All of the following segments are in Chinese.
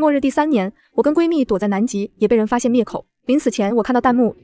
末日第3年，我跟闺蜜躲在南极，也被人发现灭口。临死前，我看到弹幕，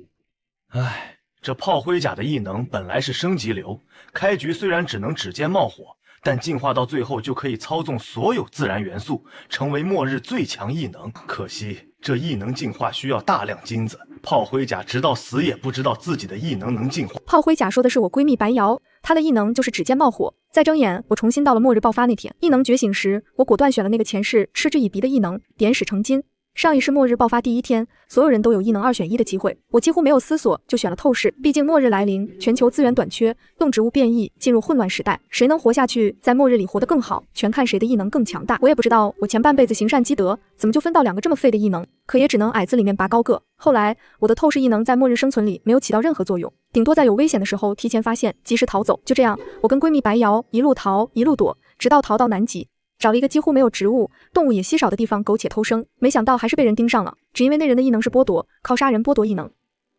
唉，这炮灰甲的异能本来是升级流，开局虽然只能指尖冒火，但进化到最后就可以操纵所有自然元素，成为末日最强异能。可惜这异能进化需要大量金子，炮灰甲直到死也不知道自己的异能能进化。炮灰甲说的是我闺蜜白瑶，她的异能就是指尖冒火。再睁眼，我重新到了末日爆发那天。异能觉醒时，我果断选了那个前世嗤之以鼻的异能，点石成金。上一世末日爆发第1天，所有人都有异能2选1的机会，我几乎没有思索就选了透视。毕竟末日来临，全球资源短缺，动植物变异，进入混乱时代，谁能活下去，在末日里活得更好，全看谁的异能更强大。我也不知道我前半辈子行善积德，怎么就分到2个这么废的异能，可也只能矮子里面拔高个。后来我的透视异能在末日生存里没有起到任何作用，顶多在有危险的时候提前发现，及时逃走。就这样，我跟闺蜜白瑶一路逃一路躲，直到逃到南极。找了一个几乎没有植物、动物也稀少的地方苟且偷生，没想到还是被人盯上了，只因为那人的异能是剥夺，靠杀人剥夺异能，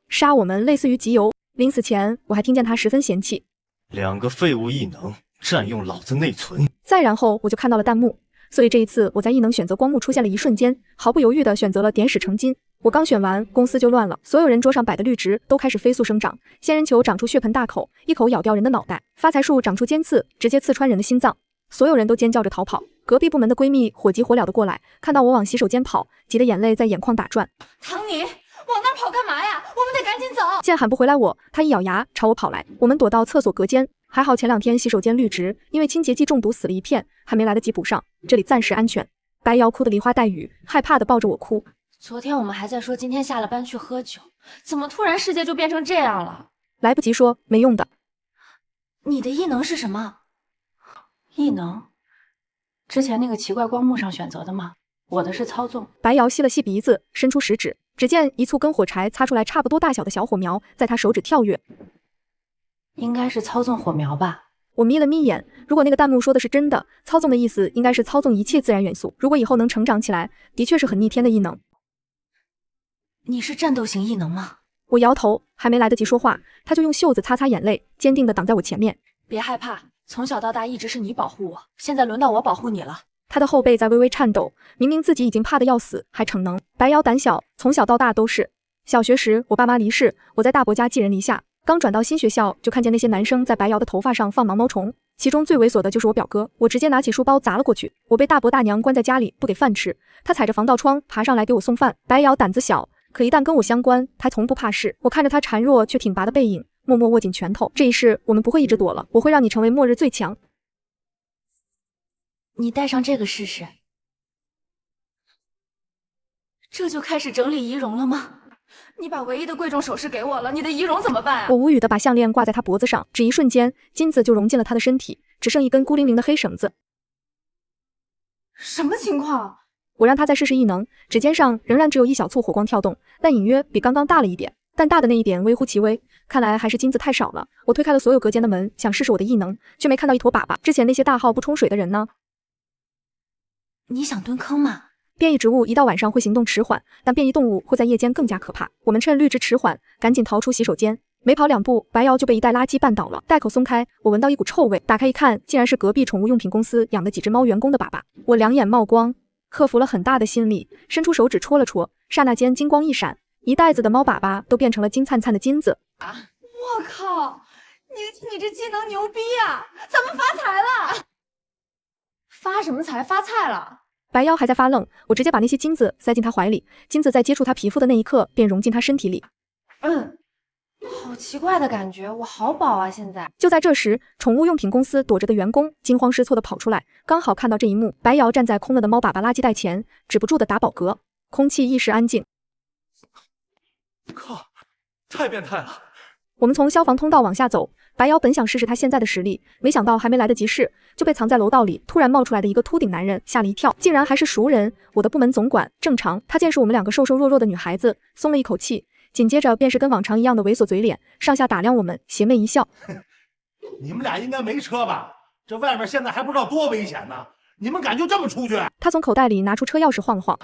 杀我们类似于集邮。临死前，我还听见他十分嫌弃，2个废物异能占用老子内存。再然后我就看到了弹幕，所以这一次我在异能选择光幕出现了一瞬间，毫不犹豫地选择了点石成金。我刚选完，公司就乱了，所有人桌上摆的绿植都开始飞速生长，仙人球长出血盆大口，一口咬掉人的脑袋；发财树长出尖刺，直接刺穿人的心脏。所有人都尖叫着逃跑，隔壁部门的闺蜜火急火燎的过来，看到我往洗手间跑，急得眼泪在眼眶打转。唐尼，往那儿跑干嘛呀？我们得赶紧走！见喊不回来我，她一咬牙朝我跑来，我们躲到厕所隔间。还好前2天洗手间绿植因为清洁剂中毒死了一片，还没来得及补上，这里暂时安全。白瑶哭得梨花带雨，害怕的抱着我哭。昨天我们还在说今天下了班去喝酒，怎么突然世界就变成这样了？来不及说，没用的。你的异能是什么？异能？之前那个奇怪光幕上选择的吗？我的是操纵。白瑶吸了吸鼻子，伸出食指，只见一簇跟火柴擦出来差不多大小的小火苗在她手指跳跃。应该是操纵火苗吧。我眯了眯眼，如果那个弹幕说的是真的，操纵的意思应该是操纵一切自然元素，如果以后能成长起来，的确是很逆天的异能。你是战斗型异能吗？我摇头，还没来得及说话，他就用袖子擦擦眼泪，坚定地挡在我前面。别害怕，从小到大一直是你保护我，现在轮到我保护你了。他的后背在微微颤抖，明明自己已经怕得要死，还逞能。白瑶胆小，从小到大都是。小学时我爸妈离世，我在大伯家寄人篱下，刚转到新学校就看见那些男生在白瑶的头发上放毛毛虫，其中最猥琐的就是我表哥，我直接拿起书包砸了过去。我被大伯大娘关在家里不给饭吃，他踩着防盗窗爬上来给我送饭。白瑶胆子小，可一旦跟我相关，他从不怕事。我看着他孱弱却挺拔的背影，默默握紧拳头。这一世我们不会一直躲了，我会让你成为末日最强。你戴上这个试试。这就开始整理仪容了吗？你把唯一的贵重首饰给我了，你的仪容怎么办啊？我无语地把项链挂在他脖子上，只一瞬间，金子就融进了他的身体，只剩一根孤零零的黑绳子。什么情况？我让他再试试异能，指尖上仍然只有一小簇火光跳动，但隐约比刚刚大了一点，但大的那一点微乎其微，看来还是金子太少了。我推开了所有隔间的门，想试试我的异能，却没看到一坨粑粑。之前那些大号不冲水的人呢？你想蹲坑吗？变异植物一到晚上会行动迟缓，但变异动物会在夜间更加可怕。我们趁绿植迟缓，赶紧逃出洗手间。没跑2步，白瑶就被一袋垃圾绊倒了，袋口松开，我闻到一股臭味，打开一看，竟然是隔壁宠物用品公司养的几只猫员工的粑粑。我两眼冒光，克服了很大的心理，伸出手指戳了戳，刹那间金光一闪，一袋子的猫粑粑都变成了金灿灿的金子。我靠，你这技能牛逼啊！咱们发财了！发什么财？发菜了！白瑶还在发愣，我直接把那些金子塞进他怀里，金子在接触他皮肤的那一刻便融进他身体里。好奇怪的感觉，我好饱啊！现在就在这时，宠物用品公司躲着的员工惊慌失措地跑出来，刚好看到这一幕。白瑶站在空了的猫粑粑垃圾袋前，止不住地打饱嗝，空气一时安静。靠，太变态了！我们从消防通道往下走，白瑶本想试试他现在的实力，没想到还没来得及试，就被藏在楼道里突然冒出来的一个秃顶男人吓了一跳，竟然还是熟人，我的部门总管。正常，他见是我们2个瘦瘦弱弱的女孩子，松了一口气，紧接着便是跟往常一样的猥琐嘴脸，上下打量我们，邪魅一笑。你们俩应该没车吧？这外面现在还不知道多危险呢，你们敢就这么出去？他从口袋里拿出车钥匙晃了晃。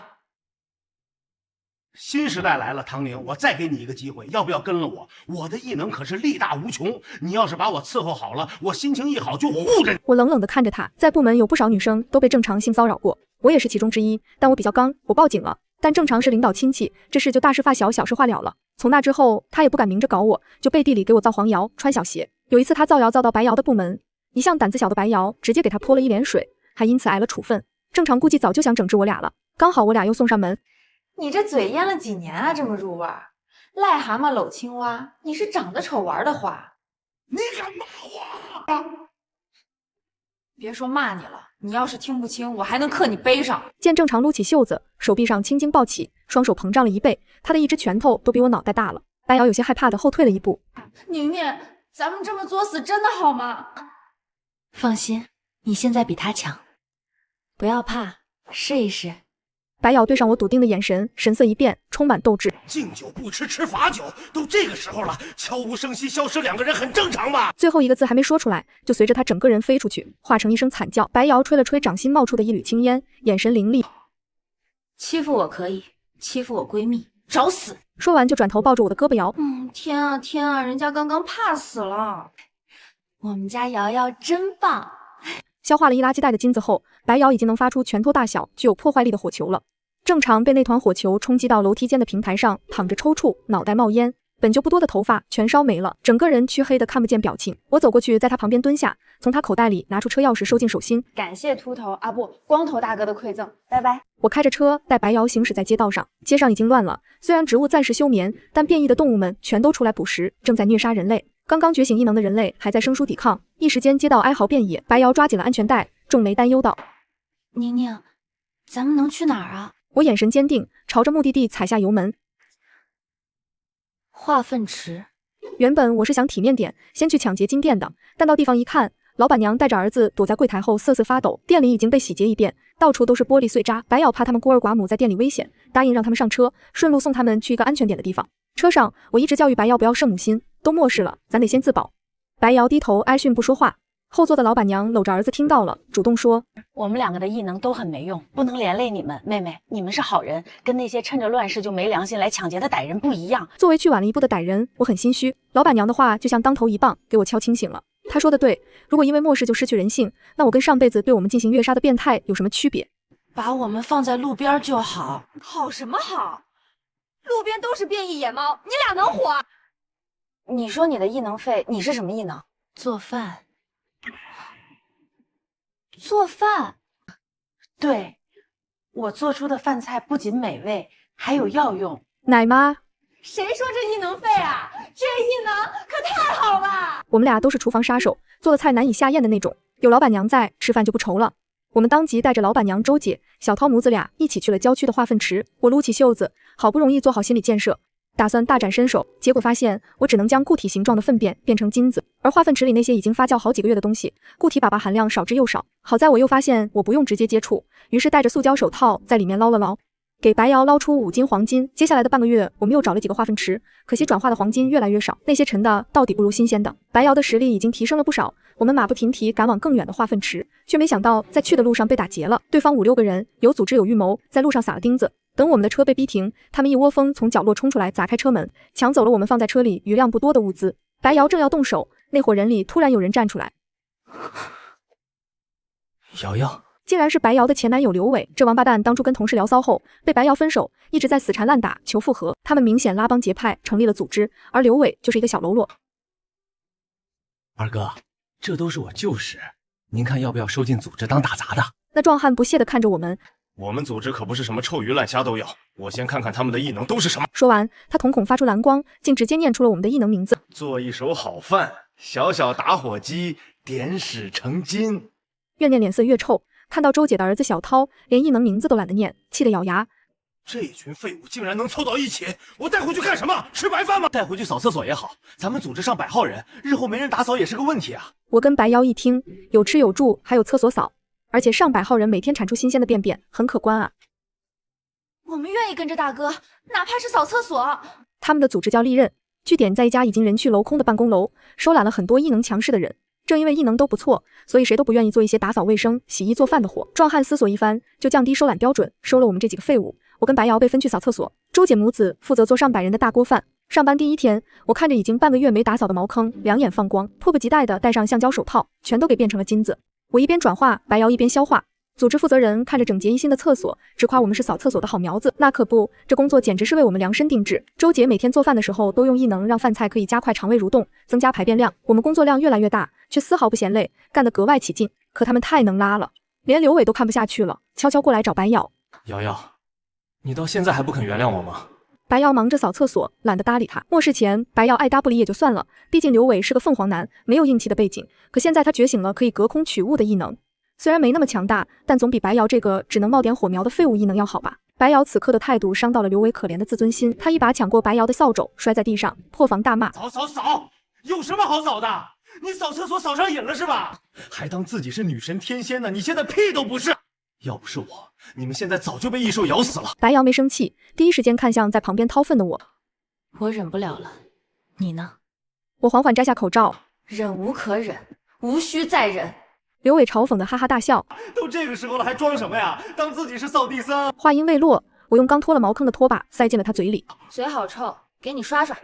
新时代来了，唐宁，我再给你一个机会，要不要跟了我？我的异能可是力大无穷，你要是把我伺候好了，我心情一好就护着你。我冷冷地看着他，在部门有不少女生都被正常性骚扰过，我也是其中之一，但我比较刚，我报警了。但正常是领导亲戚，这事就大事化小，小事化了了。从那之后，他也不敢明着搞我，就背地里给我造黄谣，穿小鞋。有一次他造谣造到白瑶的部门，一向胆子小的白瑶直接给他泼了一脸水，还因此挨了处分。正常估计早就想整治我俩了，刚好我俩又送上门。你这嘴咽了几年啊，这么入味儿？癞蛤蟆搂青蛙，你是长得丑玩的花？你敢骂我？别说骂你了，你要是听不清，我还能刻你碑上。见正常撸起袖子，手臂上青筋暴起，双手膨胀了1倍，他的一只拳头都比我脑袋大了。白瑶有些害怕的后退了一步。宁宁，咱们这么作死真的好吗？放心，你现在比他强，不要怕，试一试。白瑶对上我笃定的眼神，神色一变，充满斗志。敬酒不吃吃罚酒，都这个时候了，悄无声息消失2个人很正常吧？最后一个字还没说出来，就随着他整个人飞出去，化成一声惨叫。白瑶吹了吹掌心冒出的一缕青烟，眼神凌厉。欺负我可以，欺负我闺蜜，找死！说完就转头抱着我的胳膊摇。天啊天啊，人家刚刚怕死了。我们家瑶瑶真棒。消化了易拉鸡袋的金子后，白瑶已经能发出拳头大小、具有破坏力的火球了。正常被那团火球冲击到楼梯间的平台上，躺着抽搐，脑袋冒烟，本就不多的头发全烧没了，整个人黢黑的看不见表情。我走过去，在他旁边蹲下，从他口袋里拿出车钥匙收进手心。感谢秃头啊不，光头大哥的馈赠，拜拜。我开着车带白瑶行驶在街道上，街上已经乱了，虽然植物暂时休眠，但变异的动物们全都出来捕食，正在虐杀人类。刚刚觉醒异能的人类还在生疏抵抗，一时间街道哀嚎遍野。白瑶抓紧了安全带，重眉担忧道：宁宁，咱们能去哪儿啊？我眼神坚定，朝着目的地踩下油门。化粪池。原本我是想体面点，先去抢劫金店的，但到地方一看，老板娘带着儿子躲在柜台后瑟瑟发抖，店里已经被洗劫一遍，到处都是玻璃碎渣。白瑶怕他们孤儿寡母在店里危险，答应让他们上车，顺路送他们去一个安全点的地方。车上我一直教育白瑶不要圣母心，都末世了，咱得先自保。白瑶低头挨训不说话。后座的老板娘搂着儿子听到了，主动说：我们2个的异能都很没用，不能连累你们。妹妹，你们是好人，跟那些趁着乱世就没良心来抢劫的歹人不一样。作为去晚了一步的歹人，我很心虚。老板娘的话就像当头一棒，给我敲清醒了。她说的对，如果因为末世就失去人性，那我跟上辈子对我们进行虐杀的变态有什么区别？把我们放在路边就好。好什么好？路边都是变异野猫，你俩能活？你说你的异能废，你是什么异能？做饭。做饭？对，我做出的饭菜不仅美味，还有药用。奶妈，谁说这异能废啊？这异能可太好了！我们俩都是厨房杀手，做的菜难以下咽的那种。有老板娘在，吃饭就不愁了。我们当即带着老板娘周姐、小涛母子俩一起去了郊区的化粪池。我撸起袖子，好不容易做好心理建设，打算大展身手，结果发现我只能将固体形状的粪便变成金子，而化粪池里那些已经发酵好几个月的东西，固体粑粑含量少之又少。好在我又发现我不用直接接触，于是戴着塑胶手套在里面捞了捞，给白瑶捞出5斤黄金。接下来的半个月，我们又找了几个化粪池，可惜转化的黄金越来越少，那些沉的到底不如新鲜的。白瑶的实力已经提升了不少，我们马不停蹄赶往更远的化粪池，却没想到在去的路上被打劫了。对方5、6个人有组织有预谋，在路上撒了钉子。等我们的车被逼停，他们一窝蜂从角落冲出来，砸开车门，抢走了我们放在车里余量不多的物资。白瑶正要动手，那伙人里突然有人站出来，瑶瑶，竟然是白瑶的前男友刘伟。这王八蛋当初跟同事聊骚后，被白瑶分手，一直在死缠烂打求复合。他们明显拉帮结派，成立了组织，而刘伟就是一个小喽啰。二哥，这都是我旧识，您看要不要收进组织当打杂的？那壮汉不屑地看着我们。我们组织可不是什么臭鱼烂虾都有，我先看看他们的异能都是什么。说完，他瞳孔发出蓝光，竟直接念出了我们的异能名字：做一手好饭，小小打火机，点屎成金。越念脸色越臭，看到周姐的儿子小涛，连异能名字都懒得念，气得咬牙。这群废物竟然能凑到一起，我带回去干什么？吃白饭吗？带回去扫厕所也好，咱们组织上100号人，日后没人打扫也是个问题啊。我跟白瑶一听，有吃有住，还有厕所扫。而且上100号人每天产出新鲜的便便，很可观啊！我们愿意跟着大哥，哪怕是扫厕所。他们的组织叫利刃，据点在一家已经人去楼空的办公楼，收揽了很多异能强势的人。正因为异能都不错，所以谁都不愿意做一些打扫卫生、洗衣做饭的活。壮汉思索一番，就降低收揽标准，收了我们这几个废物。我跟白瑶被分去扫厕所，周姐母子负责做上百人的大锅饭。上班第一天，我看着已经半个月没打扫的茅坑，两眼放光，迫不及待地戴上橡胶手套，全都给变成了金子。我一边转化，白瑶一边消化。组织负责人看着整洁一新的厕所，直夸我们是扫厕所的好苗子。那可不，这工作简直是为我们量身定制。周姐每天做饭的时候都用异能让饭菜可以加快肠胃蠕动，增加排便量。我们工作量越来越大，却丝毫不嫌累，干得格外起劲。可他们太能拉了，连刘伟都看不下去了，悄悄过来找白瑶。瑶瑶，你到现在还不肯原谅我吗？白瑶忙着扫厕所，懒得搭理他。末世前，白瑶爱搭不理也就算了，毕竟刘伟是个凤凰男，没有硬气的背景。可现在他觉醒了可以隔空取物的异能。虽然没那么强大，但总比白瑶这个只能冒点火苗的废物异能要好吧。白瑶此刻的态度伤到了刘伟可怜的自尊心，他一把抢过白瑶的扫帚，摔在地上，破防大骂：扫，有什么好扫的？你扫厕所扫上瘾了是吧？还当自己是女神天仙呢，你现在屁都不是。要不是我，你们现在早就被异兽咬死了。白瑶没生气，第一时间看向在旁边掏粪的我。我忍不了了，你呢？我缓缓摘下口罩，忍无可忍，无需再忍。刘伟嘲讽的哈哈大笑，都这个时候了还装什么呀？当自己是扫地僧。话音未落，我用刚脱了茅坑的拖把塞进了他嘴里。嘴好臭，给你刷刷。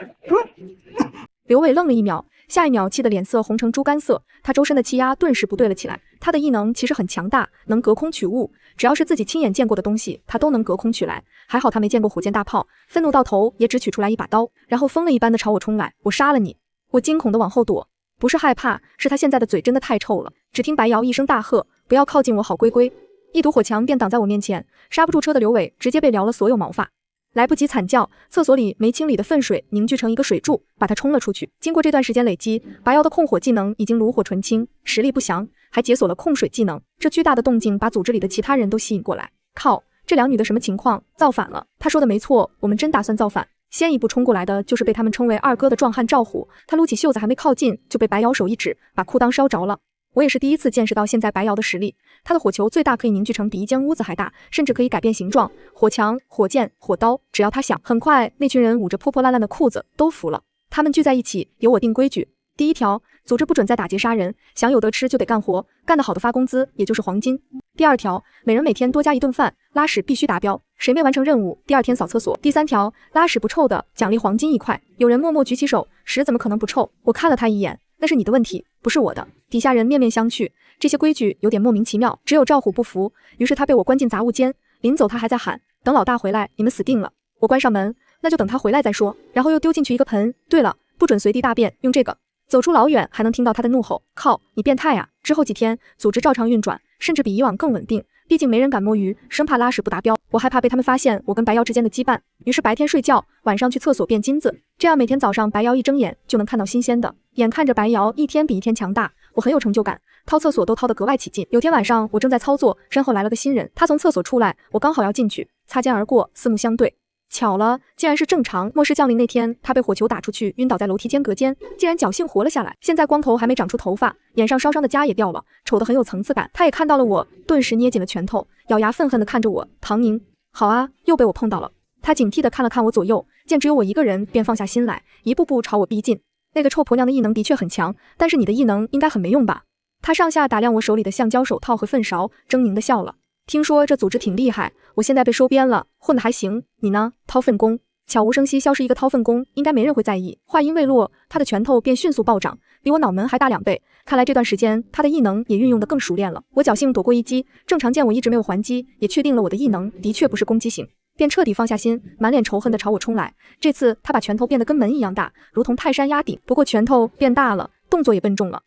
刘伟愣了一秒，下一秒气得脸色红成猪肝色，他周身的气压顿时不对了起来。他的异能其实很强大，能隔空取物，只要是自己亲眼见过的东西，他都能隔空取来。还好他没见过火箭大炮，愤怒到头也只取出来一把刀，然后疯了一般的朝我冲来，我杀了你！我惊恐的往后躲，不是害怕，是他现在的嘴真的太臭了。只听白瑶一声大喝，不要靠近我，好龟龟！一堵火墙便挡在我面前，刹不住车的刘伟直接被撩了所有毛发。来不及惨叫，厕所里没清理的粪水凝聚成一个水柱，把它冲了出去。经过这段时间累积，白瑶的控火技能已经炉火纯青，实力不详，还解锁了控水技能。这巨大的动静把组织里的其他人都吸引过来。靠，这两女的什么情况？造反了！他说的没错，我们真打算造反。先一步冲过来的就是被他们称为二哥的壮汉赵虎，他撸起袖子还没靠近，就被白瑶手一指，把裤裆烧着了。我也是第一次见识到现在白瑶的实力，她的火球最大可以凝聚成比一间屋子还大，甚至可以改变形状，火墙、火箭、火刀，只要她想。很快，那群人捂着破破烂烂的裤子都服了。他们聚在一起，由我定规矩。第一条，组织不准再打劫杀人，想有得吃就得干活，干得好的发工资，也就是黄金。第二条，每人每天多加一顿饭，拉屎必须达标，谁没完成任务，第二天扫厕所。第三条，拉屎不臭的，奖励黄金1块。有人默默举起手，屎怎么可能不臭？我看了他一眼，那是你的问题，不是我的。底下人面面相觑，这些规矩有点莫名其妙，只有赵虎不服，于是他被我关进杂物间。临走他还在喊，等老大回来，你们死定了。我关上门，那就等他回来再说，然后又丢进去一个盆。对了，不准随地大便，用这个。走出老远还能听到他的怒吼，靠，你变态啊！之后几天，组织照常运转，甚至比以往更稳定。毕竟没人敢摸鱼，生怕拉屎不达标。我害怕被他们发现我跟白瑶之间的羁绊，于是白天睡觉，晚上去厕所变金子。这样每天早上白瑶一睁眼就能看到新鲜的。眼看着白瑶一天比一天强大，我很有成就感，掏厕所都掏得格外起劲。有天晚上我正在操作，身后来了个新人，他从厕所出来，我刚好要进去，擦肩而过，四目相对。巧了，竟然是正常。末世降临那天，他被火球打出去，晕倒在楼梯间隔间，竟然侥幸活了下来。现在光头还没长出头发，眼上烧伤的痂也掉了，丑得很有层次感。他也看到了我，顿时捏紧了拳头，咬牙愤恨地看着我。唐宁，好啊，又被我碰到了。他警惕地看了看我左右，见只有我一个人，便放下心来，一步步朝我逼近。那个臭婆娘的异能的确很强，但是你的异能应该很没用吧？他上下打量我手里的橡胶手套和粪勺，狰狞地笑了。听说这组织挺厉害，我现在被收编了，混得还行。你呢？掏粪工。悄无声息消失一个掏粪工，应该没人会在意。话音未落，他的拳头便迅速暴涨，比我脑门还大2倍。看来这段时间他的异能也运用得更熟练了。我侥幸躲过一击，正常见我一直没有还击，也确定了我的异能的确不是攻击型，便彻底放下心，满脸仇恨地朝我冲来。这次他把拳头变得跟门一样大，如同泰山压顶。不过拳头变大了，动作也笨重了。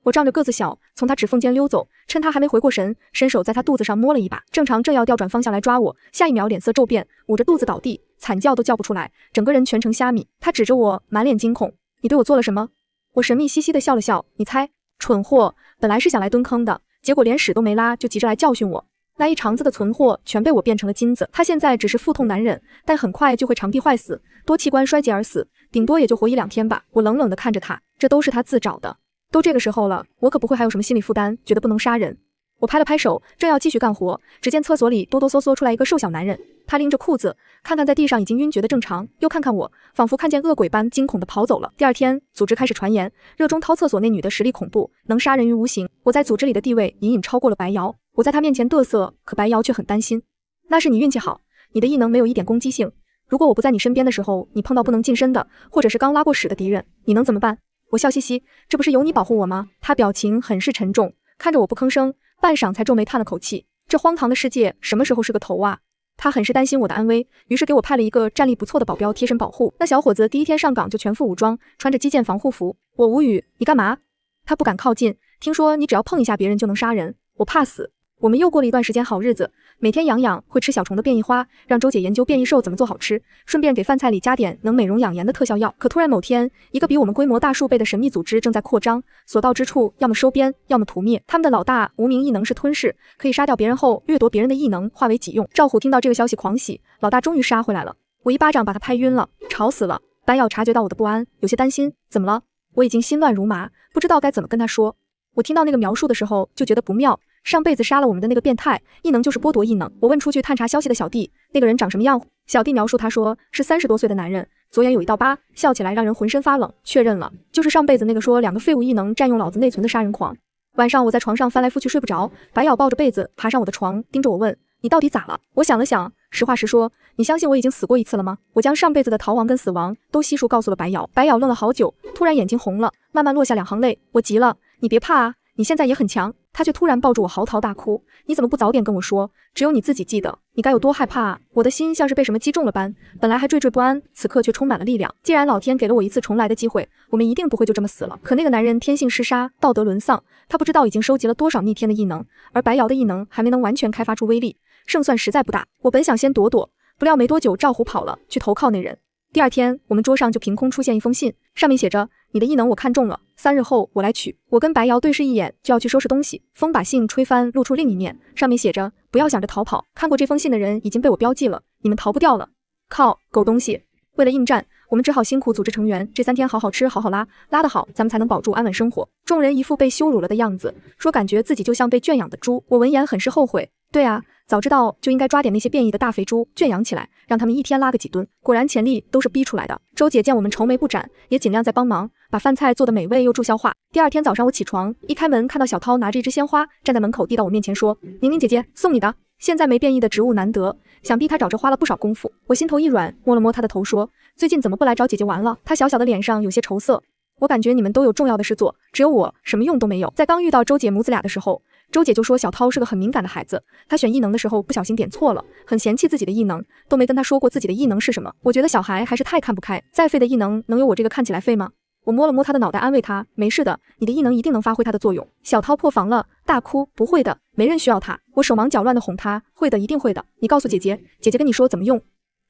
我仗着个子小，从他指缝间溜走，趁他还没回过神，伸手在他肚子上摸了一把，正要调转方向来抓我，下一秒脸色骤变，捂着肚子倒地，惨叫都叫不出来，整个人全成虾米。他指着我，满脸惊恐：你对我做了什么？我神秘兮兮地笑了笑，你猜？蠢货，本来是想来蹲坑的，结果连屎都没拉就急着来教训我，那一肠子的存货全被我变成了金子。他现在只是腹痛难忍，但很快就会肠壁坏死，多器官衰竭而死，顶多也就活1-2天吧。我冷冷地看着他，这都是他自找的。都这个时候了，我可不会还有什么心理负担，觉得不能杀人。我拍了拍手，正要继续干活，只见厕所里哆哆嗦嗦出来一个瘦小男人，他拎着裤子，看看在地上已经晕厥的正常，又看看我，仿佛看见恶鬼般惊恐地跑走了。第二天，组织开始传言，热衷掏厕所那女的实力恐怖，能杀人于无形。我在组织里的地位隐隐超过了白瑶，我在她面前嘚瑟，可白瑶却很担心。那是你运气好，你的异能没有一点攻击性。如果我不在你身边的时候，你碰到不能近身的，或者是刚拉过屎的敌人，你能怎么办？我笑嘻嘻，这不是有你保护我吗？他表情很是沉重，看着我不吭声，半晌才皱眉叹了口气。这荒唐的世界什么时候是个头啊？他很是担心我的安危，于是给我派了一个战力不错的保镖贴身保护。那小伙子第一天上岗就全副武装，穿着击剑防护服。我无语，你干嘛？他不敢靠近，听说你只要碰一下别人就能杀人，我怕死。我们又过了一段时间好日子，每天养养会吃小虫的变异花，让周姐研究变异兽怎么做好吃，顺便给饭菜里加点能美容养颜的特效药。可突然某天，一个比我们规模大数倍的神秘组织正在扩张，所到之处要么收编，要么屠灭。他们的老大无名异能是吞噬，可以杀掉别人后掠夺别人的异能化为己用。赵虎听到这个消息狂喜，老大终于杀回来了。我一巴掌把他拍晕了，吵死了。白咬察觉到我的不安，有些担心，怎么了？我已经心乱如麻，不知道该怎么跟他说。我听到那个描述的时候就觉得不妙。上辈子杀了我们的那个变态，异能就是剥夺异能。我问出去探查消息的小弟，那个人长什么样？小弟描述他说是30多岁的男人，左眼有一道疤，笑起来让人浑身发冷。确认了，就是上辈子那个说2个废物异能占用老子内存的杀人狂。晚上我在床上翻来覆去睡不着，白咬抱着被子爬上我的床，盯着我问，你到底咋了？我想了想，实话实说，你相信我已经死过一次了吗？我将上辈子的逃亡跟死亡都悉数告诉了白咬。白咬愣了好久，突然眼睛红了，慢慢落下2行泪。我急了，你别怕啊，你现在也很强。他却突然抱住我嚎啕大哭，你怎么不早点跟我说？只有你自己记得，你该有多害怕啊！我的心像是被什么击中了般，本来还惴惴不安，此刻却充满了力量。既然老天给了我一次重来的机会，我们一定不会就这么死了。可那个男人天性嗜杀，道德沦丧，他不知道已经收集了多少逆天的异能，而白瑶的异能还没能完全开发出威力，胜算实在不大。我本想先躲躲，不料没多久赵虎跑了，去投靠那人。第二天，我们桌上就凭空出现一封信，上面写着，你的异能我看中了，3日后我来取。我跟白瑶对视一眼，就要去收拾东西。风把信吹翻，露出另一面，上面写着，不要想着逃跑，看过这封信的人已经被我标记了，你们逃不掉了。靠，狗东西！为了应战，我们只好辛苦组织成员，这3天好好吃，好好拉，拉得好，咱们才能保住安稳生活。众人一副被羞辱了的样子，说感觉自己就像被圈养的猪。我闻言很是后悔。对啊，早知道就应该抓点那些变异的大肥猪圈养起来，让他们一天拉个几吨。果然潜力都是逼出来的。周姐见我们愁眉不展，也尽量在帮忙，把饭菜做得美味又助消化。第二天早上我起床，一开门看到小涛拿着一支鲜花站在门口，递到我面前说，宁宁姐姐送你的。现在没变异的植物难得，想必她找着花了不少功夫。我心头一软，摸了摸她的头说，最近怎么不来找姐姐玩了？她小小的脸上有些愁色。我感觉你们都有重要的事做，只有我什么用都没有。在刚遇到周姐母子俩的时候，周姐就说小涛是个很敏感的孩子，她选异能的时候不小心点错了，很嫌弃自己的异能，都没跟她说过自己的异能是什么。我觉得小孩还是太看不开，再废的异能能有我这个看起来废吗？我摸了摸她的脑袋，安慰她，没事的，你的异能一定能发挥它的作用。小涛破防了，大哭，不会的，没人需要他。我手忙脚乱的哄她，会的，一定会的，你告诉姐姐，姐姐跟你说怎么用。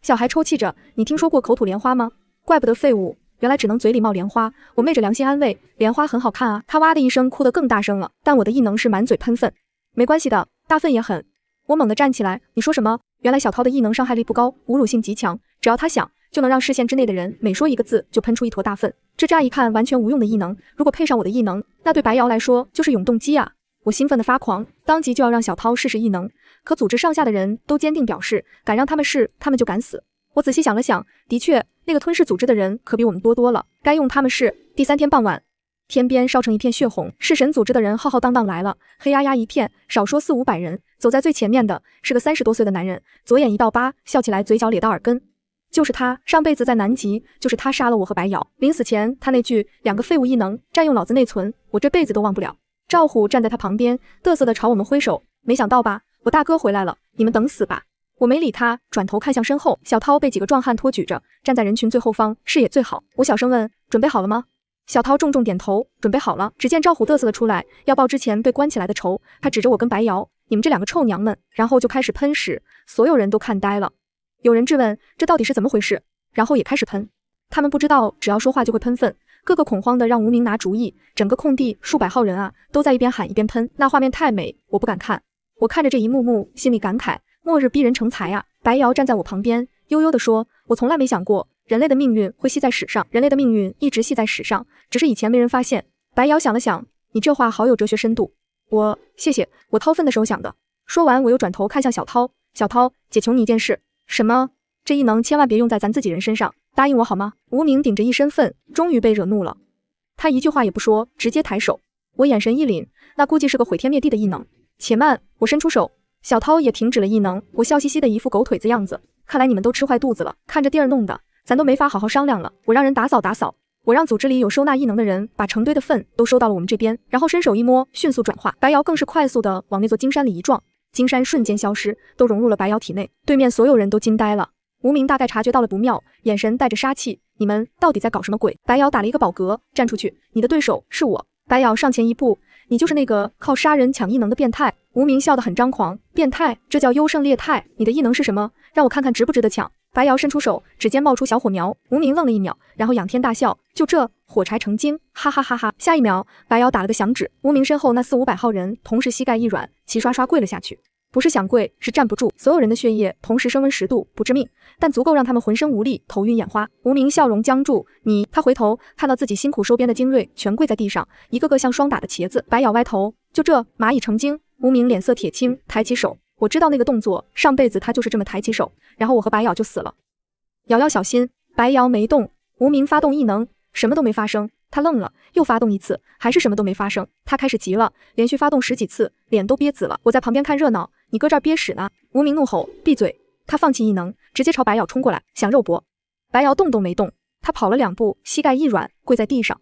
小孩抽泣着，你听说过口吐莲花吗？怪不得废物，原来只能嘴里冒莲花。我昧着良心安慰，莲花很好看啊。他哇的一声哭得更大声了，但我的异能是满嘴喷粪。没关系的，大粪也很。我猛地站起来，你说什么？原来小涛的异能伤害力不高，侮辱性极强，只要他想，就能让视线之内的人每说一个字就喷出一坨大粪。这乍一看完全无用的异能，如果配上我的异能，那对白瑶来说就是永动机啊！我兴奋得发狂，当即就要让小涛试试异能。可组织上下的人都坚定表示，敢让他们试，他们就敢死。我仔细想了想，的确，那个吞噬组织的人可比我们多多了，该用他们试。第3天傍晚，天边烧成一片血红，弑神组织的人浩浩荡荡来了，黑压压一片，少说400-500人。走在最前面的是个30多岁的男人，左眼一道疤，笑起来嘴角咧到耳根。就是他，上辈子在南极，就是他杀了我和白瑶。临死前，他那句2个废物异能占用老子内存，我这辈子都忘不了。赵虎站在他旁边，嘚瑟地朝我们挥手，没想到吧，我大哥回来了，你们等死吧。我没理他，转头看向身后，小涛被几个壮汉拖举着，站在人群最后方，视野最好。我小声问，准备好了吗？小涛重重点头，准备好了。只见赵虎嘚瑟了出来，要报之前被关起来的仇。他指着我跟白瑶，你们这2个臭娘们，然后就开始喷屎，所有人都看呆了。有人质问，这到底是怎么回事？然后也开始喷。他们不知道，只要说话就会喷粪，个个恐慌的让无名拿主意，整个空地数百号人啊，都在一边喊一边喷，那画面太美，我不敢看。我看着这一幕幕，心里感慨，末日逼人成才啊！白瑶站在我旁边，悠悠地说，我从来没想过人类的命运会系在史上，人类的命运一直系在史上，只是以前没人发现。白瑶想了想，你这话好有哲学深度。谢谢，我掏粪的时候想的。说完，我又转头看向小涛，小涛，姐求你一件事。什么？这异能千万别用在咱自己人身上，答应我好吗？无名顶着一身粪，终于被惹怒了。他一句话也不说，直接抬手。我眼神一凛，那估计是个毁天灭地的异能。且慢，我伸出手，小涛也停止了异能。我笑嘻嘻的一副狗腿子样子。看来你们都吃坏肚子了，看着地儿弄的，咱都没法好好商量了。我让人打扫打扫，我让组织里有收纳异能的人把成堆的粪都收到了我们这边，然后伸手一摸，迅速转化。白瑶更是快速的往那座金山里一撞，金山瞬间消失，都融入了白瑶体内。对面所有人都惊呆了。无名大概察觉到了不妙，眼神带着杀气，你们到底在搞什么鬼？白瑶打了一个饱嗝，站出去，你的对手是我。白瑶上前一步，你就是那个靠杀人抢异能的变态。无名笑得很张狂，变态？这叫优胜劣汰。你的异能是什么？让我看看值不值得抢。白瑶伸出手，指尖冒出小火苗。无名愣了一秒，然后仰天大笑，就这，火柴成精，哈哈哈哈。下一秒，白瑶打了个响指，无名身后那400-500号人同时膝盖一软，齐刷刷跪了下去。不是想跪，是站不住，所有人的血液同时升温10度，不致命，但足够让他们浑身无力，头晕眼花。无名笑容僵住，他回头看到自己辛苦收编的精锐全跪在地上，一个个像霜打的茄子。白瑶歪头，就这，蚂蚁成精。无名脸色铁青，抬起手，我知道那个动作，上辈子他就是这么抬起手，然后我和白瑶就死了。瑶瑶小心。白瑶没动。无名发动异能，什么都没发生。他愣了，又发动一次，还是什么都没发生。他开始急了，连续发动10几次，脸都憋紫了。我在旁边看热闹，你搁这儿憋屎呢？无名怒吼，闭嘴！他放弃异能，直接朝白瑶冲过来，想肉搏。白瑶动都没动，他跑了2步，膝盖一软，跪在地上。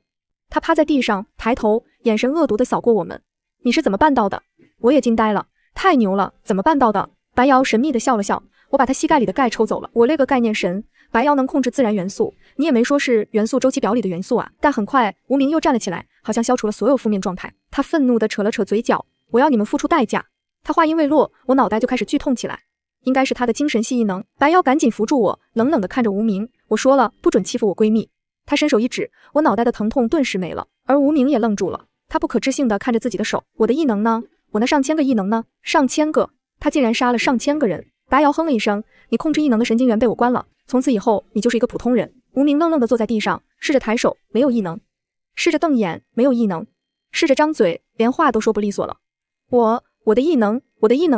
他趴在地上，抬头，眼神恶毒地扫过我们。你是怎么办到的？我也惊呆了，太牛了，怎么办到的？白瑶神秘地笑了笑，我把他膝盖里的钙抽走了。我勒个概念神！白瑶能控制自然元素，你也没说是元素周期表里的元素啊。但很快，无名又站了起来，好像消除了所有负面状态。他愤怒地扯了扯嘴角，我要你们付出代价。他话音未落，我脑袋就开始剧痛起来。应该是他的精神系异能。白瑶赶紧扶住我，冷冷地看着无名，我说了，不准欺负我闺蜜。他伸手一指，我脑袋的疼痛顿时没了，而无名也愣住了，他不可置信地看着自己的手，我的异能呢？我那上千个异能呢？上千个！他竟然杀了上千个人！白瑶哼了一声，你控制异能的神经元被我关了，从此以后你就是一个普通人。无名愣愣地坐在地上，试着抬手，没有异能；试着瞪眼，没有异能；试着张嘴，连话都说不利索了。我的异能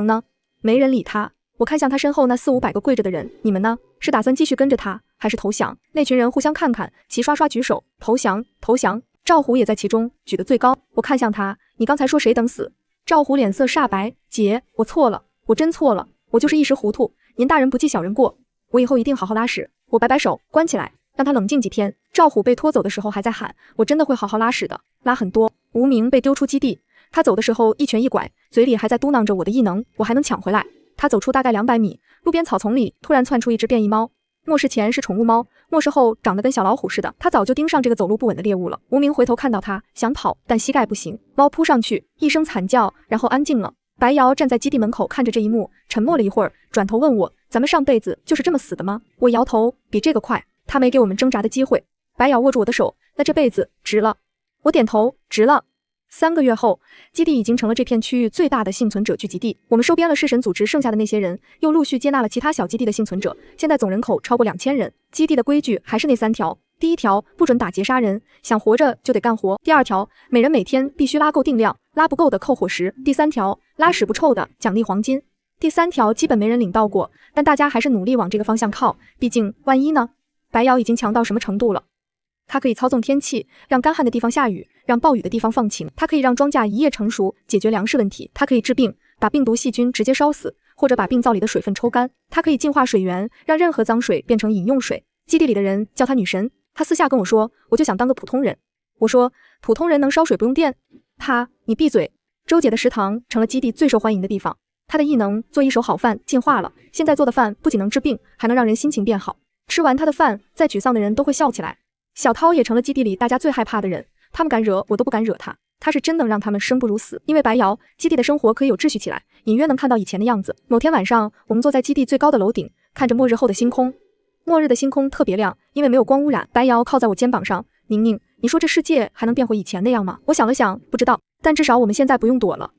呢？没人理他。我看向他身后那400-500个跪着的人，你们呢？是打算继续跟着他，还是投降？那群人互相看看，齐刷刷举手，投降，投降。赵虎也在其中，举得最高。我看向他，你刚才说谁等死？赵虎脸色煞白，姐，我错了，我真错了，我就是一时糊涂，您大人不计小人过，我以后一定好好拉屎。我摆摆手，关起来，让他冷静几天。赵虎被拖走的时候还在喊，我真的会好好拉屎的，拉很多。无名被丢出基地，他走的时候一拳一拐，嘴里还在嘟囔着我的异能，我还能抢回来。他走出大概200米，路边草丛里突然窜出一只变异猫。末世前是宠物猫，末世后长得跟小老虎似的，他早就盯上这个走路不稳的猎物了。无名回头看到他，想跑，但膝盖不行，猫扑上去，一声惨叫，然后安静了。白瑶站在基地门口看着这一幕，沉默了一会儿，转头问我，咱们上辈子就是这么死的吗？我摇头，比这个快，他没给我们挣扎的机会。白瑶握住我的手，那这辈子值了。我点头，值了。3个月后，基地已经成了这片区域最大的幸存者聚集地。我们收编了弑神组织剩下的那些人，又陆续接纳了其他小基地的幸存者，现在总人口超过2000人。基地的规矩还是那3条：第1条，不准打劫杀人，想活着就得干活；第2条，每人每天必须拉够定量，拉不够的扣伙食；第3条，拉屎不臭的奖励黄金。第3条基本没人领到过，但大家还是努力往这个方向靠，毕竟万一呢？白瑶已经强到什么程度了？它可以操纵天气，让干旱的地方下雨，让暴雨的地方放晴。它可以让庄稼一夜成熟，解决粮食问题。它可以治病，把病毒细菌直接烧死，或者把病灶里的水分抽干。它可以净化水源，让任何脏水变成饮用水。基地里的人叫她女神。她私下跟我说，我就想当个普通人。我说，普通人能烧水不用电？你闭嘴。周姐的食堂成了基地最受欢迎的地方。她的异能做一手好饭进化了，现在做的饭不仅能治病，还能让人心情变好。吃完她的饭，再沮丧的人都会笑起来。小涛也成了基地里大家最害怕的人，他们敢惹我都不敢惹他，他是真能让他们生不如死。因为白瑶，基地的生活可以有秩序起来，隐约能看到以前的样子。某天晚上，我们坐在基地最高的楼顶，看着末日后的星空。末日的星空特别亮，因为没有光污染。白瑶靠在我肩膀上，宁宁，你说这世界还能变回以前那样吗？我想了想，不知道，但至少我们现在不用躲了。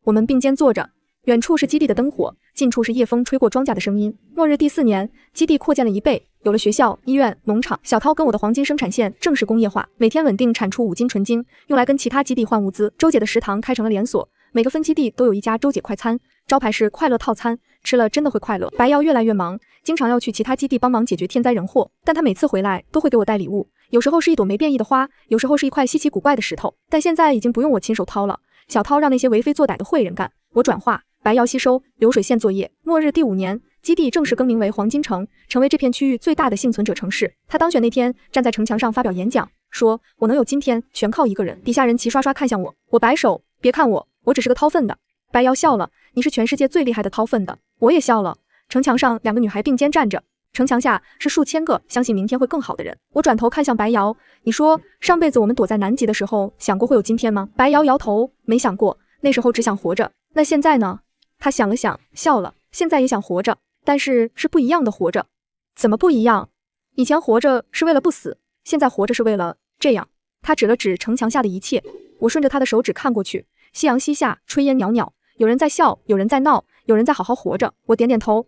我们并肩坐着，远处是基地的灯火，近处是夜风吹过庄稼的声音。末日第4年，基地扩建了1倍，有了学校、医院、农场。小涛跟我的黄金生产线正式工业化，每天稳定产出5斤纯金，用来跟其他基地换物资。周姐的食堂开成了连锁，每个分基地都有一家周姐快餐，招牌是快乐套餐，吃了真的会快乐。白瑶越来越忙，经常要去其他基地帮忙解决天灾人祸，但她每次回来都会给我带礼物，有时候是一朵没变异的花，有时候是一块稀奇古怪的石头。但现在已经不用我亲手掏了，小涛让那些为非作歹的坏人干，我转化。白瑶吸收，流水线作业。末日第5年，基地正式更名为黄金城，成为这片区域最大的幸存者城市。他当选那天，站在城墙上发表演讲，说：“我能有今天，全靠一个人。”底下人齐刷刷看向我，我摆手：“别看我，我只是个掏粪的。”白瑶笑了：“你是全世界最厉害的掏粪的。”我也笑了。城墙上2个女孩并肩站着，城墙下是数千个相信明天会更好的人。我转头看向白瑶：“你说，上辈子我们躲在南极的时候，想过会有今天吗？”白瑶摇头：“没想过，那时候只想活着。那现在呢？”她想了想，笑了：“现在也想活着。”但是不一样的活着。怎么不一样？以前活着是为了不死，现在活着是为了这样。他指了指城墙下的一切，我顺着他的手指看过去，夕阳西下，炊烟袅袅，有人在笑，有人在闹，有人在好好活着。我点点头，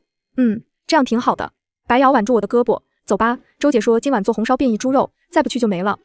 这样挺好的。白瑶挽住我的胳膊，走吧，周姐说今晚做红烧变异猪肉，再不去就没了。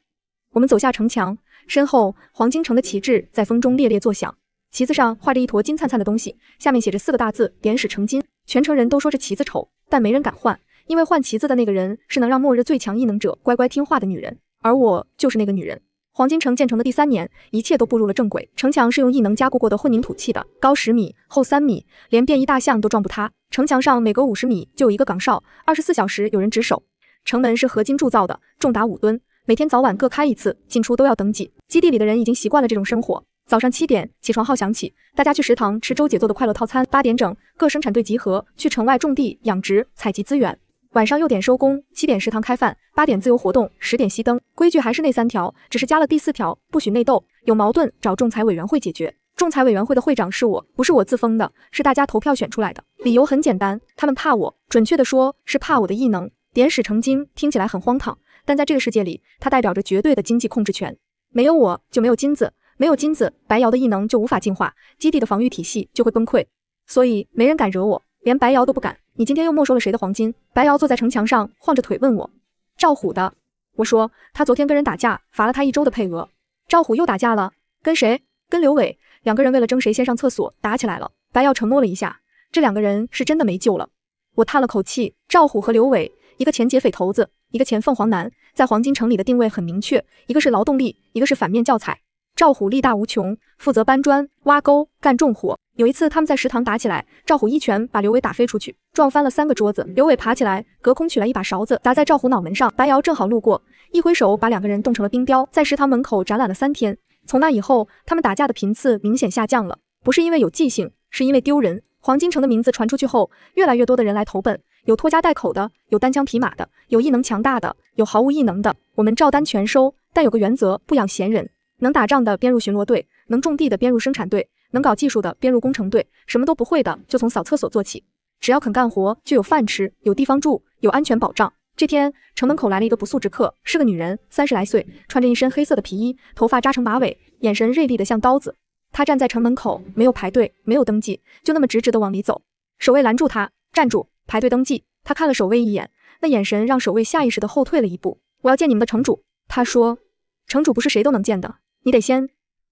我们走下城墙，身后黄金城的旗帜在风中猎猎作响，旗子上画着一坨金灿灿的东西，下面写着4个大字：点石成金。全城人都说这旗子丑，但没人敢换，因为换旗子的那个人是能让末日最强异能者乖乖听话的女人，而我就是那个女人。黄金城建成的第3年，一切都步入了正轨。城墙是用异能加固过的混凝土砌的，高10米，厚3米，连变异大象都撞不塌。城墙上每隔50米就有一个岗哨，24小时有人值守。城门是合金铸造的，重达5吨，每天早晚各开一次，进出都要登记。基地里的人已经习惯了这种生活。早上7点，起床号响起，大家去食堂吃周姐做的快乐套餐。8点整，各生产队集合，去城外种地、养殖、采集资源。晚上6点收工，7点食堂开饭，8点自由活动，10点熄灯。规矩还是那3条，只是加了第4条，不许内斗，有矛盾找仲裁委员会解决。仲裁委员会的会长是我，不是我自封的，是大家投票选出来的。理由很简单，他们怕我，准确的说是怕我的异能。点石成金听起来很荒唐，但在这个世界里，它代表着绝对的经济控制权。没有我就没有金子。没有金子，白瑶的异能就无法进化，基地的防御体系就会崩溃，所以没人敢惹我，连白瑶都不敢。你今天又没收了谁的黄金？白瑶坐在城墙上，晃着腿问我。赵虎的。我说，他昨天跟人打架，罚了他1周的配额。赵虎又打架了？跟谁？跟刘伟。2个人为了争谁先上厕所打起来了。白瑶沉默了一下，这2个人是真的没救了。我叹了口气，赵虎和刘伟，一个前劫匪头子，一个前凤凰男，在黄金城里的定位很明确，一个是劳动力，一个是反面教材。赵虎力大无穷，负责搬砖、挖沟、干重活。有一次他们在食堂打起来，赵虎一拳把刘伟打飞出去，撞翻了3个桌子。刘伟爬起来，隔空取来一把勺子，砸在赵虎脑门上。白瑶正好路过，一挥手把2个人冻成了冰雕，在食堂门口展览了3天。从那以后，他们打架的频次明显下降了，不是因为有记性，是因为丢人。黄金城的名字传出去后，越来越多的人来投奔，有拖家带口的，有单枪匹马的，有异能强大的，有毫无异能的，我们照单全收，但有个原则，不养闲人。能打仗的编入巡逻队，能种地的编入生产队，能搞技术的编入工程队，什么都不会的就从扫厕所做起。只要肯干活，就有饭吃，有地方住，有安全保障。这天，城门口来了一个不速之客，是个女人，30来岁，穿着一身黑色的皮衣，头发扎成马尾，眼神锐利的像刀子。她站在城门口，没有排队，没有登记，就那么直直的往里走。守卫拦住她，站住，排队登记。她看了守卫一眼，那眼神让守卫下意识的后退了一步。我要见你们的城主。她说，城主不是谁都能见的。你得先。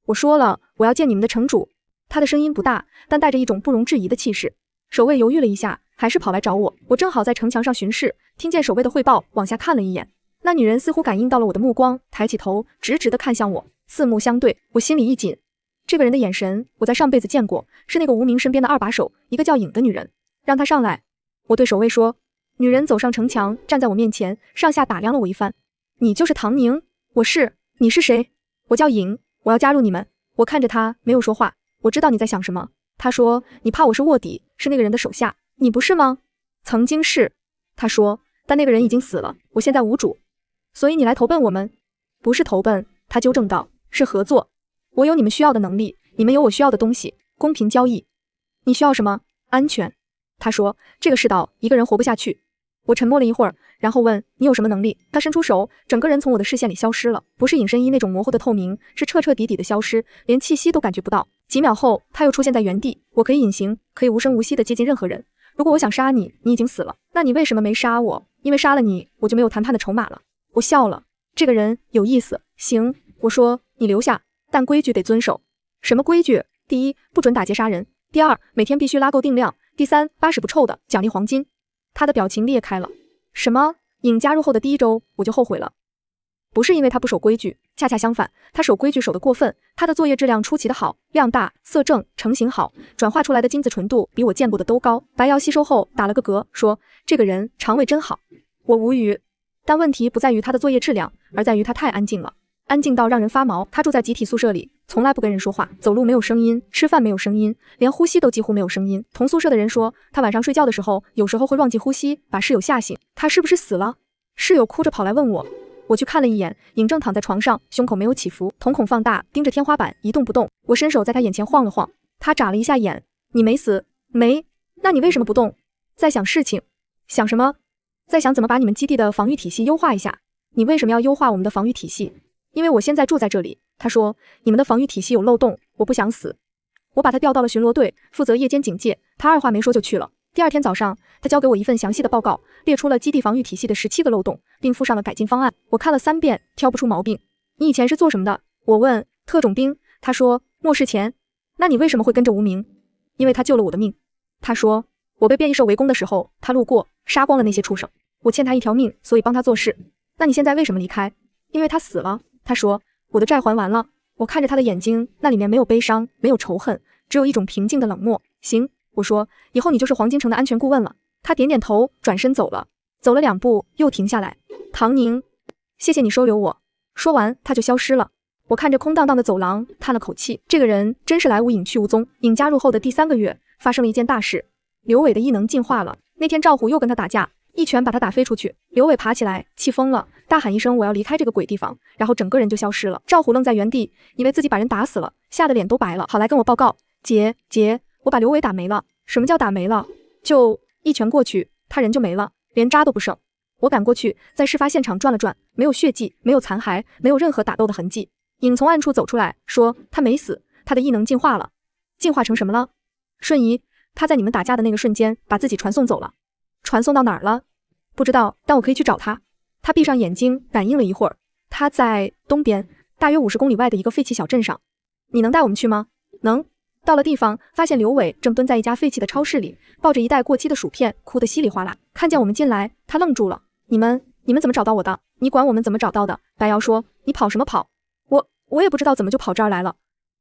我说了，我要见你们的城主。他的声音不大，但带着一种不容置疑的气势。守卫犹豫了一下，还是跑来找我。我正好在城墙上巡视，听见守卫的汇报，往下看了一眼。那女人似乎感应到了我的目光，抬起头，直直地看向我，四目相对。我心里一紧，这个人的眼神，我在上辈子见过，是那个无名身边的2把手，一个叫影的女人。让她上来。我对守卫说。女人走上城墙，站在我面前，上下打量了我一番。你就是唐宁？我是。你是谁？我叫影，我要加入你们。我看着他，没有说话。我知道你在想什么。他说，你怕我是卧底，是那个人的手下，你不是吗？曾经是。他说，但那个人已经死了，我现在无主。所以你来投奔我们？不是投奔，他纠正道，是合作。我有你们需要的能力，你们有我需要的东西，公平交易。你需要什么？安全。他说，这个世道，一个人活不下去。我沉默了一会儿，然后问，你有什么能力？他伸出手，整个人从我的视线里消失了，不是隐身衣那种模糊的透明，是彻彻底底的消失，连气息都感觉不到。几秒后，他又出现在原地。我可以隐形，可以无声无息地接近任何人。如果我想杀你，你已经死了，那你为什么没杀我？因为杀了你，我就没有谈判的筹码了。我笑了，这个人有意思。行，我说，你留下，但规矩得遵守。什么规矩？第一，不准打劫杀人；第二，每天必须拉够定量；第三，80不臭的，奖励黄金。他的表情裂开了。什么？影加入后的第1周，我就后悔了。不是因为他不守规矩，恰恰相反，他守规矩守得过分。他的作业质量出奇的好，量大、色正、成型好，转化出来的金子纯度比我见过的都高。白瑶吸收后打了个嗝，说：“这个人肠胃真好。”我无语。但问题不在于他的作业质量，而在于他太安静了，安静到让人发毛。他住在集体宿舍里，从来不跟人说话，走路没有声音，吃饭没有声音，连呼吸都几乎没有声音。同宿舍的人说，他晚上睡觉的时候，有时候会忘记呼吸，把室友吓醒。他是不是死了？室友哭着跑来问我。我去看了一眼，尹正躺在床上，胸口没有起伏，瞳孔放大，盯着天花板一动不动。我伸手在他眼前晃了晃，他眨了一下眼。你没死？没。那你为什么不动？在想事情。想什么？在想怎么把你们基地的防御体系优化一下。你为什么要优化我们的防御体系？因为我现在住在这里。他说，你们的防御体系有漏洞，我不想死。我把他调到了巡逻队，负责夜间警戒。他二话没说就去了。第二天早上，他交给我一份详细的报告，列出了基地防御体系的17个漏洞，并附上了改进方案。我看了3遍，挑不出毛病。你以前是做什么的？我问。特种兵。他说，末世前。那你为什么会跟着无名？因为他救了我的命。他说，我被变异兽围攻的时候，他路过，杀光了那些畜生。我欠他一条命，所以帮他做事。那你现在为什么离开？因为他死了。他说，我的债还完了。我看着他的眼睛，那里面没有悲伤，没有仇恨，只有一种平静的冷漠。行。我说，以后你就是黄金城的安全顾问了。他点点头，转身走了。走了2步，又停下来。唐宁，谢谢你收留我。说完，他就消失了。我看着空荡荡的走廊，叹了口气。这个人真是来无影去无踪。影加入后的第3个月，发生了一件大事。刘伟的异能进化了。那天赵虎又跟他打架，一拳把他打飞出去。刘伟爬起来，气疯了，大喊一声我要离开这个鬼地方，然后整个人就消失了。赵虎愣在原地，以为自己把人打死了，吓得脸都白了，跑来跟我报告，姐，我把刘伟打没了。什么叫打没了？就一拳过去，他人就没了，连渣都不剩。我赶过去，在事发现场转了转，没有血迹，没有残骸，没有任何打斗的痕迹。影从暗处走出来，说他没死，他的异能进化了。进化成什么了？瞬移，他在你们打架的那个瞬间，把自己传送走了。传送到哪儿了？不知道，但我可以去找他。他闭上眼睛，感应了一会儿，他在东边，大约50公里外的一个废弃小镇上。你能带我们去吗？能。到了地方，发现刘伟正蹲在一家废弃的超市里，抱着一袋过期的薯片，哭得稀里哗啦。看见我们进来，他愣住了。你们怎么找到我的？你管我们怎么找到的？白瑶说，你跑什么跑？我也不知道怎么就跑这儿来了。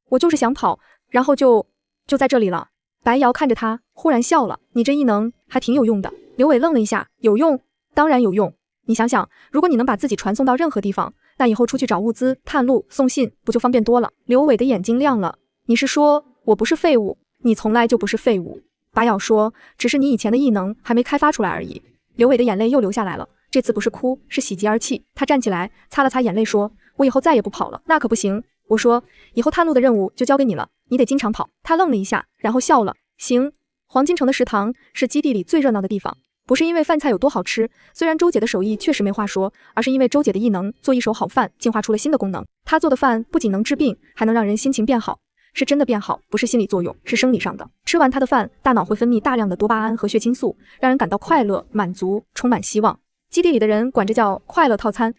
我就是想跑，然后就在这里了。白瑶看着他，忽然笑了。你这异能还挺有用的。刘伟愣了一下，有用？当然有用。你想想，如果你能把自己传送到任何地方，那以后出去找物资、探路、送信，不就方便多了？刘伟的眼睛亮了。你是说我不是废物？你从来就不是废物。白瑶说，只是你以前的异能还没开发出来而已。刘伟的眼泪又流下来了，这次不是哭，是喜极而泣。他站起来，擦了擦眼泪，说，我以后再也不跑了。那可不行。我说，以后探路的任务就交给你了，你得经常跑。他愣了一下，然后笑了。行。黄金城的食堂是基地里最热闹的地方，不是因为饭菜有多好吃，虽然周姐的手艺确实没话说，而是因为周姐的异能做一手好饭，进化出了新的功能。她做的饭不仅能治病，还能让人心情变好。是真的变好，不是心理作用，是生理上的。吃完他的饭，大脑会分泌大量的多巴胺和血清素，让人感到快乐、满足，充满希望。基地里的人管这叫快乐套餐。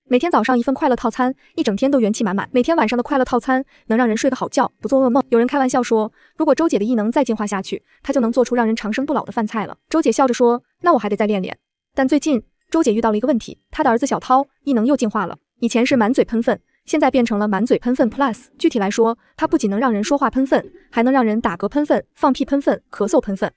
每天早上一份快乐套餐，一整天都元气满满。每天晚上的快乐套餐能让人睡个好觉，不做噩梦。有人开玩笑说，如果周姐的异能再进化下去，她就能做出让人长生不老的饭菜了。周姐笑着说，那我还得再练练。但最近周姐遇到了一个问题，她的儿子小涛异能又进化了，以前是满嘴喷粪，现在变成了满嘴喷粪 Plus。 具体来说，它不仅能让人说话喷粪，还能让人打嗝喷粪、放屁喷粪、咳嗽喷粪。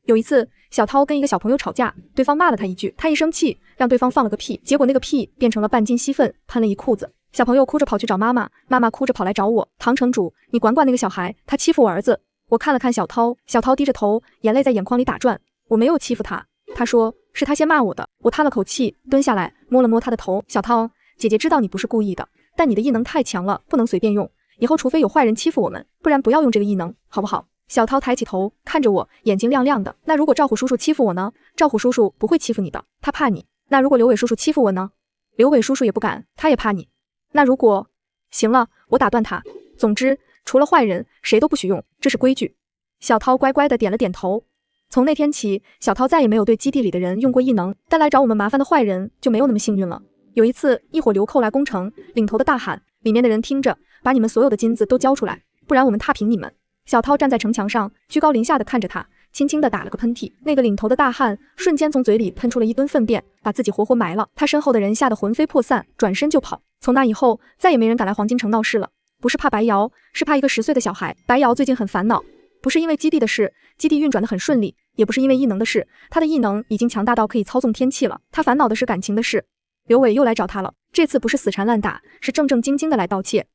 有一次，小涛跟一个小朋友吵架，对方骂了他一句，他一生气让对方放了个屁，结果那个屁变成了半斤稀粪，喷了一裤子。小朋友哭着跑去找妈妈，妈妈哭着跑来找我，唐城主，你管管那个小孩，他欺负我儿子。我看了看小涛，小涛低着头，眼泪在眼眶里打转。我没有欺负他，他说是他先骂我的。我叹了口气，蹲下来摸了摸他的头。小涛，姐姐知道你不是故意的，但你的异能太强了，不能随便用，以后除非有坏人欺负我们，不然不要用这个异能，好不好？小涛抬起头看着我，眼睛亮亮的。那如果赵虎叔叔欺负我呢？赵虎叔叔不会欺负你的，他怕你。那如果刘伟叔叔欺负我呢？刘伟叔叔也不敢，他也怕你。那如果……行了，我打断他。总之，除了坏人，谁都不许用，这是规矩。小涛乖乖的点了点头。从那天起，小涛再也没有对基地里的人用过异能，但来找我们麻烦的坏人就没有那么幸运了。有一次，一伙流寇来攻城，领头的大喊，里面的人听着，把你们所有的金子都交出来，不然我们踏平你们。小涛站在城墙上，居高临下的看着他，轻轻地打了个喷嚏，那个领头的大汉瞬间从嘴里喷出了一吨粪便，把自己活活埋了。他身后的人吓得魂飞魄散，转身就跑。从那以后，再也没人敢来黄金城闹事了。不是怕白瑶，是怕一个10岁的小孩。白瑶最近很烦恼，不是因为基地的事，基地运转得很顺利，也不是因为异能的事，他的异能已经强大到可以操纵天气了。他烦恼的是感情的事。刘伟又来找他了，这次不是死缠烂打，是正正经经的来道歉。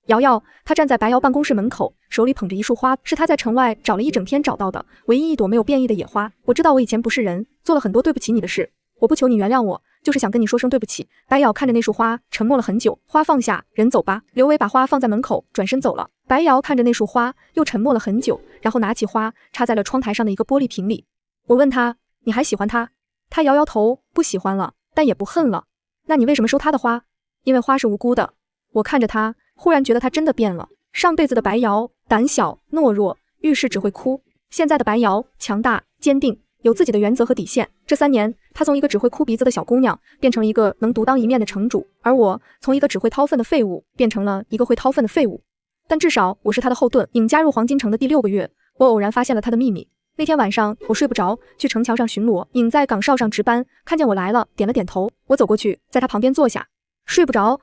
瑶瑶，他站在白瑶办公室门口，手里捧着一束花，是他在城外找了一整天找到的，唯一一朵没有变异的野花。我知道我以前不是人，做了很多对不起你的事，我不求你原谅我，就是想跟你说声对不起。白瑶看着那束花，沉默了很久，花放下，人走吧。刘伟把花放在门口，转身走了。白瑶看着那束花，又沉默了很久，然后拿起花，插在了窗台上的一个玻璃瓶里。我问他，你还喜欢他？他摇摇头，不喜欢了，但也不恨了。那你为什么收他的花？因为花是无辜的。我看着他，忽然觉得他真的变了。上辈子的白瑶胆小懦弱，遇事只会哭，现在的白瑶强大坚定，有自己的原则和底线。这3年，她从一个只会哭鼻子的小姑娘变成了一个能独当一面的城主，而我从一个只会掏粪的废物变成了一个会掏粪的废物。但至少我是她的后盾。颖加入黄金城的第6个月，我偶然发现了她的秘密。那天晚上我睡不着，去城墙上巡逻，颖在岗哨上值班，看见我来了，点了点头。我走过去，在他旁边坐下。睡不着？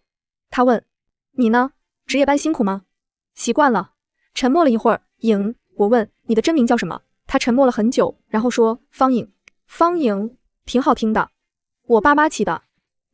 他问。你呢？值夜班辛苦吗？习惯了。沉默了一会儿，颖，我问你的真名叫什么？他沉默了很久，然后说方颖。方颖，挺好听的。我爸妈起的。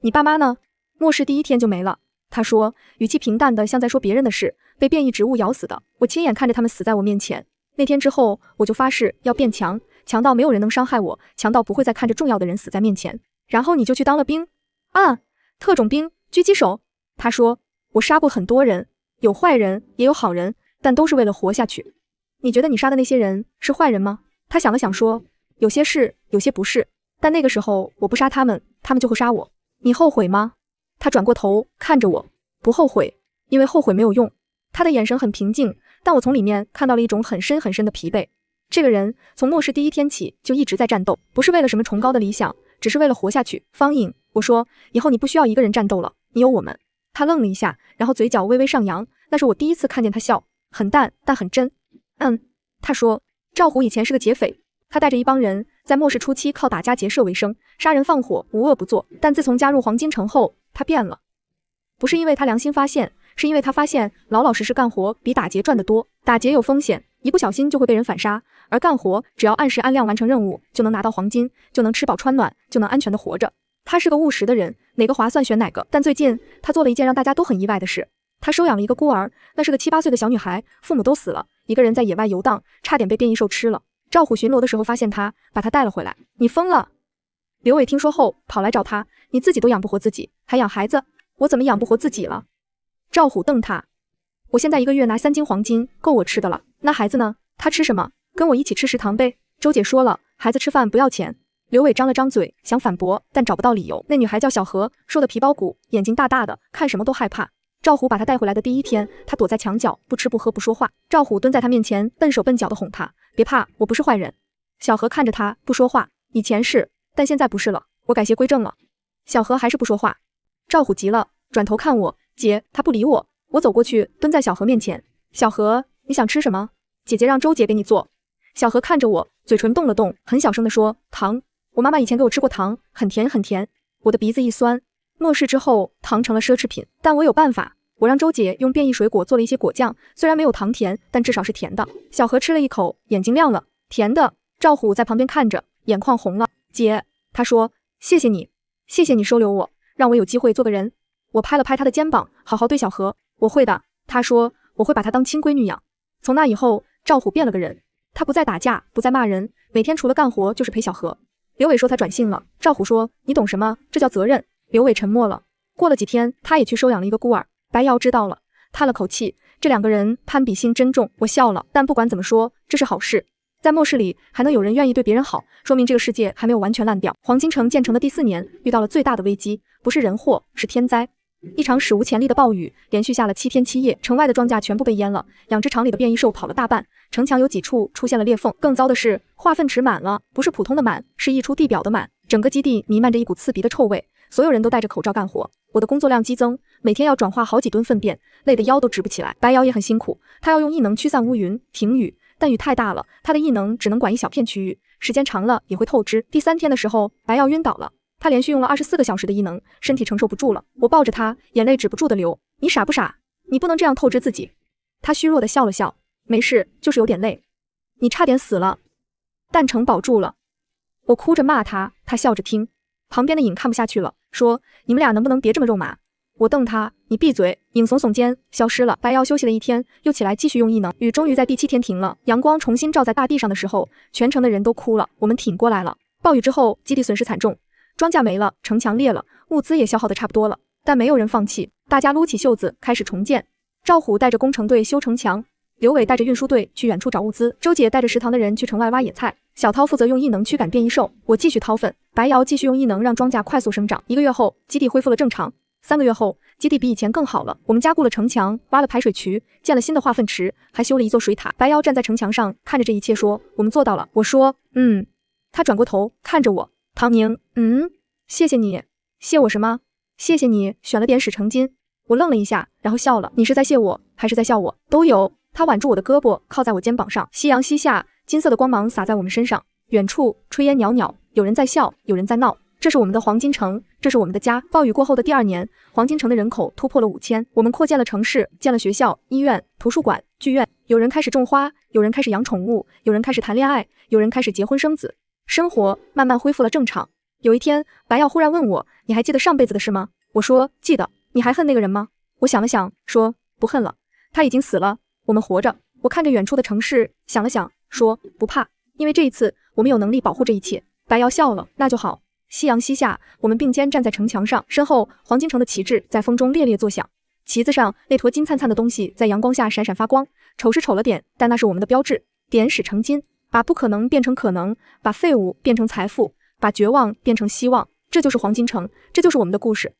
你爸妈呢？末世第1天就没了。他说，语气平淡的像在说别人的事，被变异植物咬死的。我亲眼看着他们死在我面前。那天之后，我就发誓要变强，强到没有人能伤害我，强到不会再看着重要的人死在面前。然后你就去当了兵。啊，特种兵，狙击手。他说，我杀过很多人，有坏人也有好人，但都是为了活下去。你觉得你杀的那些人是坏人吗？他想了想说，有些是，有些不是，但那个时候我不杀他们，他们就会杀我。你后悔吗？他转过头看着我，不后悔，因为后悔没有用。他的眼神很平静，但我从里面看到了一种很深很深的疲惫。这个人从末世第1天起就一直在战斗，不是为了什么崇高的理想，只是为了活下去。方颖，我说，以后你不需要一个人战斗了，你有我们。他愣了一下，然后嘴角微微上扬，那是我第一次看见他笑，很淡但很真。他说，赵虎以前是个劫匪，他带着一帮人在末世初期靠打家劫舍为生，杀人放火，无恶不作。但自从加入黄金城后，他变了。不是因为他良心发现，是因为他发现老老实实干活比打劫赚得多。打劫有风险，一不小心就会被人反杀，而干活只要按时按量完成任务，就能拿到黄金，就能吃饱穿暖，就能安全的活着。他是个务实的人，哪个划算选哪个。但最近他做了一件让大家都很意外的事，他收养了一个孤儿，那是个7、8岁的小女孩，父母都死了，一个人在野外游荡，差点被变异兽吃了。赵虎巡逻的时候发现他，把他带了回来。你疯了！刘伟听说后跑来找他，你自己都养不活自己，还养孩子？我怎么养不活自己了？赵虎瞪他，我现在1个月拿3斤黄金，够我吃的了。那孩子呢？他吃什么？跟我一起吃食堂呗。周姐说了，孩子吃饭不要钱。刘伟张了张嘴，想反驳，但找不到理由。那女孩叫小何，瘦的皮包骨，眼睛大大的，看什么都害怕。赵虎把她带回来的第1天，她躲在墙角，不吃不喝不说话。赵虎蹲在她面前，笨手笨脚的哄她，别怕，我不是坏人。小何看着她，不说话。以前是，但现在不是了，我改邪归正了。小何还是不说话。赵虎急了，转头看我，姐，他不理我。我走过去，蹲在小何面前。小何，你想吃什么？姐姐让周姐给你做。小何看着我，嘴唇动了动，很小声地说，糖。我妈妈以前给我吃过糖，很甜很甜。我的鼻子一酸。末世之后，糖成了奢侈品，但我有办法。我让周姐用变异水果做了一些果酱，虽然没有糖甜，但至少是甜的。小何吃了一口，眼睛亮了，甜的。赵虎在旁边看着，眼眶红了。姐，他说，谢谢你，谢谢你收留我，让我有机会做个人。我拍了拍他的肩膀，好好对小何，我会的。他说，我会把他当亲闺女养。从那以后，赵虎变了个人，他不再打架，不再骂人，每天除了干活就是陪小何。刘伟说他转性了，赵虎说，你懂什么？这叫责任。刘伟沉默了。过了几天，他也去收养了一个孤儿。白瑶知道了，叹了口气，这2个人攀比心真重。我笑了，但不管怎么说，这是好事。在末世里还能有人愿意对别人好，说明这个世界还没有完全烂掉。黄金城建成的第4年，遇到了最大的危机，不是人祸，是天灾。一场史无前例的暴雨连续下了7天7夜，城外的庄稼全部被淹了，养殖场里的变异兽跑了大半，城墙有几处出现了裂缝。更糟的是，化粪池满了，不是普通的满，是溢出地表的满。整个基地弥漫着一股刺鼻的臭味，所有人都戴着口罩干活。我的工作量激增，每天要转化好几吨粪便，累得腰都直不起来。白瑶也很辛苦，她要用异能驱散乌云、停雨，但雨太大了，他的异能只能管一小片区域，时间长了也会透支。第3天的时候，白瑶晕倒了，他连续用了24个小时的异能，身体承受不住了。我抱着他，眼泪止不住的流。你傻不傻？你不能这样透支自己。他虚弱的笑了笑，没事，就是有点累。你差点死了，但城保住了。我哭着骂他，他笑着听。旁边的影看不下去了，说：“你们俩能不能别这么肉麻？”我瞪他，你闭嘴！影耸耸肩，消失了。白瑶休息了1天，又起来继续用异能。雨终于在第7天停了，阳光重新照在大地上的时候，全城的人都哭了。我们挺过来了。暴雨之后，基地损失惨重，庄稼没了，城墙裂了，物资也消耗得差不多了，但没有人放弃，大家撸起袖子开始重建。赵虎带着工程队修城墙，刘伟带着运输队去远处找物资，周姐带着食堂的人去城外挖野菜，小涛负责用异能驱赶变异兽，我继续掏粪，白瑶继续用异能让庄稼快速生长。1个月后，基地恢复了正常。3个月后，基地比以前更好了，我们加固了城墙，挖了排水渠，建了新的化粪池，还修了一座水塔。白瑶站在城墙上看着这一切说：“我们做到了。”我说：“他转过头看着我，唐宁，谢谢你。谢我什么？谢谢你选了点使成金。我愣了一下，然后笑了。你是在谢我，还是在笑我？都有。他挽住我的胳膊，靠在我肩膀上。夕阳西下，金色的光芒洒在我们身上。远处炊烟袅袅，有人在笑，有人在闹。这是我们的黄金城，这是我们的家。暴雨过后的第2年，黄金城的人口突破了5000。我们扩建了城市，建了学校、医院、图书馆、剧院。有人开始种花，有人开始养宠物，有人开始谈恋爱，有人开始结婚生子。生活慢慢恢复了正常。有一天，白耀忽然问我：“你还记得上辈子的事吗？”我说：“记得。”你还恨那个人吗？我想了想，说：“不恨了，他已经死了，我们活着。”我看着远处的城市，想了想，说：“不怕，因为这一次我们有能力保护这一切。”白瑶笑了，那就好。夕阳西下，我们并肩站在城墙上，身后黄金城的旗帜在风中猎猎作响。旗子上那坨金灿灿的东西在阳光下闪闪发光，丑是丑了点，但那是我们的标志。点石成金，把不可能变成可能，把废物变成财富，把绝望变成希望。这就是黄金城，这就是我们的故事。